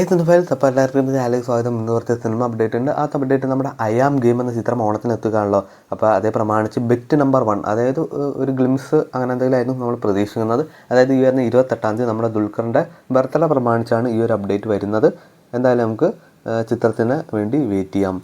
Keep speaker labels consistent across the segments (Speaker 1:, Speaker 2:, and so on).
Speaker 1: സിനിമയിൽ അപ്പോൾ എല്ലാവർക്കും ചാനലിലേക്ക് സ്വാഗതം. ഇന്ന് കുറച്ച് സിനിമ അപ്ഡേറ്റ് ഉണ്ട്. ആ അപ്ഡേറ്റ് നമ്മുടെ ഐ ആം ഗെയിം എന്ന ചിത്രം ഓണത്തിന് എത്തുകയാണല്ലോ. അപ്പോൾ അതേ പ്രമാണിച്ച് ബെറ്റ് നമ്പർ 1, അതായത് ഒരു ഗ്ലിംസ് അങ്ങനെ എന്തെങ്കിലും ആയിരുന്നു നമ്മൾ പ്രതീക്ഷിക്കുന്നത്. അതായത് ഈ വരുന്ന 28-ാം തീയതി നമ്മുടെ ദുൽഖറിൻ്റെ ബർത്ത്ഡേ പ്രമാണിച്ചാണ് ഈ ഒരു അപ്ഡേറ്റ് വരുന്നത്. എന്തായാലും നമുക്ക് ചിത്രത്തിന് വേണ്ടി വെയിറ്റ് ചെയ്യാം.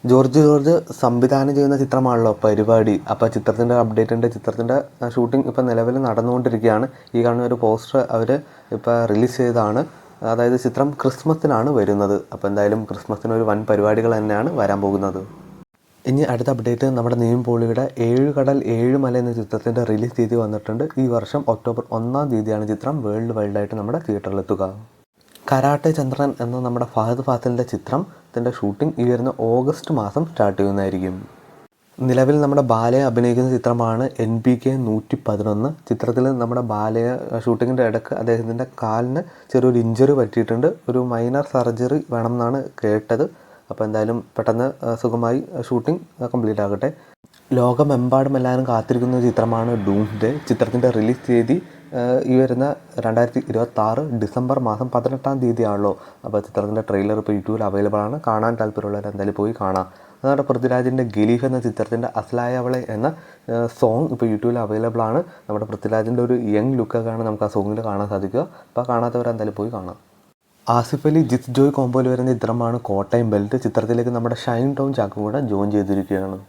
Speaker 1: ജോർജ് സംവിധാനം ചെയ്യുന്ന ചിത്രമാണല്ലോ പരിപാടി. അപ്പോൾ ചിത്രത്തിൻ്റെ അപ്ഡേറ്റ് ഉണ്ട്. ചിത്രത്തിൻ്റെ ഷൂട്ടിംഗ് ഇപ്പോൾ നിലവിൽ നടന്നുകൊണ്ടിരിക്കുകയാണ്. ഈ കാണുന്ന ഒരു പോസ്റ്റർ അവർ ഇപ്പോൾ റിലീസ് ചെയ്തതാണ്. അതായത് ചിത്രം ക്രിസ്മസിനാണ് വരുന്നത്. അപ്പോൾ എന്തായാലും ക്രിസ്മസിന് ഒരു വൻ പരിപാടികൾ തന്നെയാണ് വരാൻ പോകുന്നത്. ഇനി അടുത്ത അപ്ഡേറ്റ് നമ്മുടെ നിവിൻ പോളിയുടെ 7 കടൽ 7 മല എന്ന ചിത്രത്തിൻ്റെ റിലീസ് തീയതി വന്നിട്ടുണ്ട്. ഈ വർഷം ഒക്ടോബർ 1-ാം തീയതിയാണ് ചിത്രം വേൾഡ് വൈഡായിട്ട് നമ്മുടെ തിയേറ്ററിലെത്തുക. കരാട്ടെ ചന്ദ്രൻ എന്ന നമ്മുടെ ഫഹദ് ഫാസിലിൻ്റെ ചിത്രത്തിൻ്റെ ഷൂട്ടിംഗ് ഈ വരുന്ന ഓഗസ്റ്റ് മാസം സ്റ്റാർട്ട് ചെയ്യുന്നതായിരിക്കും. നിലവിൽ നമ്മുടെ ബാലയെ അഭിനയിക്കുന്ന ചിത്രമാണ് NPK 111. ചിത്രത്തിൽ നമ്മുടെ ബാലയെ ഷൂട്ടിങ്ങിൻ്റെ ഇടയ്ക്ക് അദ്ദേഹത്തിൻ്റെ കാലിന് ചെറിയൊരു ഇഞ്ചറി പറ്റിയിട്ടുണ്ട്. ഒരു മൈനർ സർജറി വേണമെന്നാണ് കേട്ടത്. അപ്പോൾ എന്തായാലും പെട്ടെന്ന് സുഖമായി ഷൂട്ടിംഗ് കംപ്ലീറ്റ് ആകട്ടെ. ലോകമെമ്പാടും എല്ലാവരും കാത്തിരിക്കുന്ന ചിത്രമാണ് ഡൂംസ്ഡേ. ചിത്രത്തിൻ്റെ റിലീസ് തീയതി ഈ വരുന്ന 2026 ഡിസംബർ മാസം 18-ാം തീയതിയാണല്ലോ. അപ്പോൾ ചിത്രത്തിൻ്റെ ട്രെയിലർ ഇപ്പോൾ യൂട്യൂബിൽ അവൈലബിൾ ആണ്. കാണാൻ താല്പര്യമുള്ളവർ എന്തായാലും പോയി കാണാം. അതാണ് പൃഥ്വിരാജിൻ്റെ ഗലീഫ് എന്ന ചിത്രത്തിൻ്റെ അസ്ലായ അവളെ എന്ന സോങ് ഇപ്പോൾ യൂട്യൂബിൽ അവൈലബിൾ ആണ്. നമ്മുടെ പൃഥ്വിരാജിൻ്റെ ഒരു യങ് ലുക്കൊക്കെയാണ് നമുക്ക് ആ സോങ്ങിൽ കാണാൻ സാധിക്കുക. അപ്പോൾ കാണാത്തവർ എന്തായാലും പോയി കാണാം. ആസിഫ് അലി ജിത്ത് ജോയ് കോമ്പോയിൽ വരുന്ന ചിത്രമാണ് കോട്ടയം ബെൽറ്റ്. ചിത്രത്തിലേക്ക് നമ്മുടെ ഷൈൻ ടോൺ ചാക്കും കൂടെ ജോയിൻ ചെയ്തിരിക്കുകയാണ്.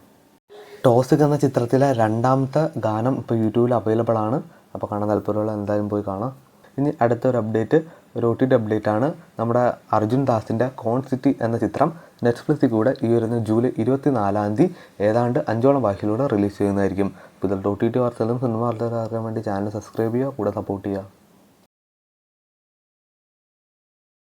Speaker 1: ടോസിക് എന്ന ചിത്രത്തിലെ 2ാമത്തെ ഗാനം ഇപ്പോൾ യൂട്യൂബിൽ അവൈലബിൾ ആണ്. അപ്പോൾ കാണാൻ താല്പര്യമുള്ള എന്തായാലും പോയി കാണാം. ഇനി അടുത്തൊരു അപ്ഡേറ്റ് ഒരു OTT അപ്ഡേറ്റ് ആണ്. നമ്മുടെ അർജുൻ ദാസിൻ്റെ കോൺ സിറ്റി എന്ന ചിത്രം നെറ്റ്ഫ്ലിക്സിൽ കൂടെ ഈ വരുന്ന ജൂലൈ 24-ാം തീയതി ഏതാണ്ട് 5ഓളം ഭാഷയിലൂടെ റിലീസ് ചെയ്യുന്നതായിരിക്കും. ഇപ്പോൾ ഇതിൽ OTT വാർത്തകളും സിനിമ വാർത്തകളും അറിയാൻ വേണ്ടി ചാനൽ സബ്സ്ക്രൈബ് ചെയ്യുക, കൂടെ സപ്പോർട്ട് ചെയ്യുക.